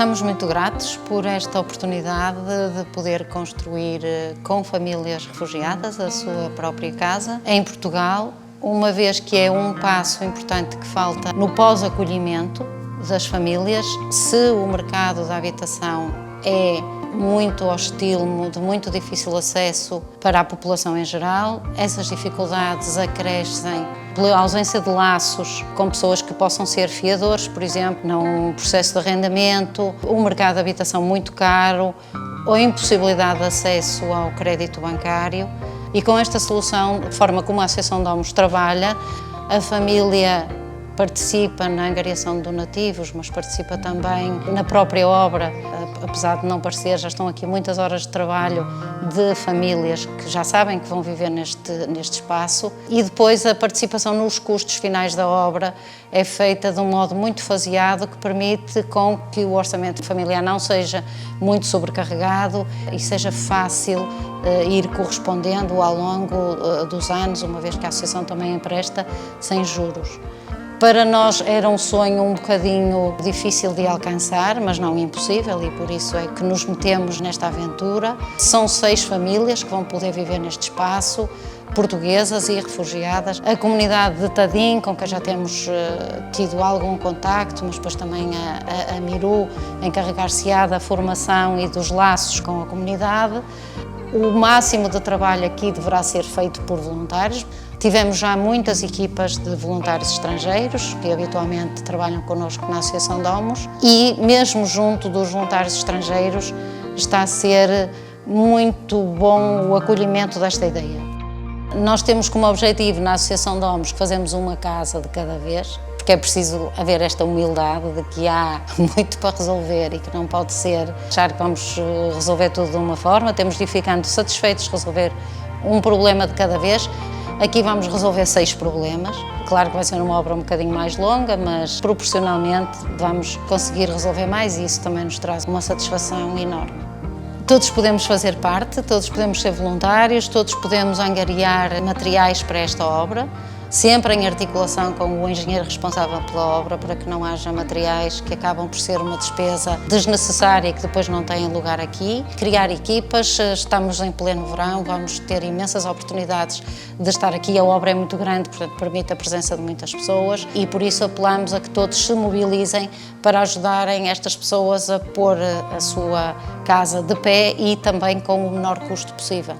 Estamos muito gratos por esta oportunidade de poder construir com famílias refugiadas a sua própria casa em Portugal, uma vez que é um passo importante que falta no pós-acolhimento das famílias. Se o mercado da habitação é muito hostil, de muito difícil acesso para a população em geral, essas dificuldades acrescem pela ausência de laços com pessoas que possam ser fiadores, por exemplo, num processo de arrendamento, o mercado de habitação muito caro, ou a impossibilidade de acesso ao crédito bancário. E com esta solução, de forma como a Associação Domus trabalha, a família participa na angariação de donativos, mas participa também na própria obra. Apesar de não parecer, já estão aqui muitas horas de trabalho de famílias que já sabem que vão viver neste espaço. E depois a participação nos custos finais da obra é feita de um modo muito faseado que permite com que o orçamento familiar não seja muito sobrecarregado e seja fácil ir correspondendo ao longo dos anos, uma vez que a Associação também empresta sem juros. Para nós era um sonho um bocadinho difícil de alcançar, mas não impossível, e por isso é que nos metemos nesta aventura. São 6 famílias que vão poder viver neste espaço, portuguesas e refugiadas. A comunidade de Tadim, com quem já temos tido algum contacto, mas depois também a Miru, encarregar-se-á da formação e dos laços com a comunidade. O máximo de trabalho aqui deverá ser feito por voluntários. Tivemos já muitas equipas de voluntários estrangeiros que habitualmente trabalham connosco na Associação Domus e mesmo junto dos voluntários estrangeiros está a ser muito bom o acolhimento desta ideia. Nós temos como objetivo na Associação Domus que fazemos uma casa de cada vez, porque é preciso haver esta humildade de que há muito para resolver e que não pode ser achar que vamos resolver tudo de uma forma. Temos de ir ficando satisfeitos de resolver um problema de cada vez. Aqui vamos resolver 6 problemas. Claro que vai ser uma obra um bocadinho mais longa, mas proporcionalmente vamos conseguir resolver mais e isso também nos traz uma satisfação enorme. Todos podemos fazer parte, todos podemos ser voluntários, todos podemos angariar materiais para esta obra, sempre em articulação com o engenheiro responsável pela obra, para que não haja materiais que acabam por ser uma despesa desnecessária e que depois não têm lugar aqui. Criar equipas, estamos em pleno verão, vamos ter imensas oportunidades de estar aqui. A obra é muito grande, portanto permite a presença de muitas pessoas e por isso apelamos a que todos se mobilizem para ajudarem estas pessoas a pôr a sua casa de pé e também com o menor custo possível.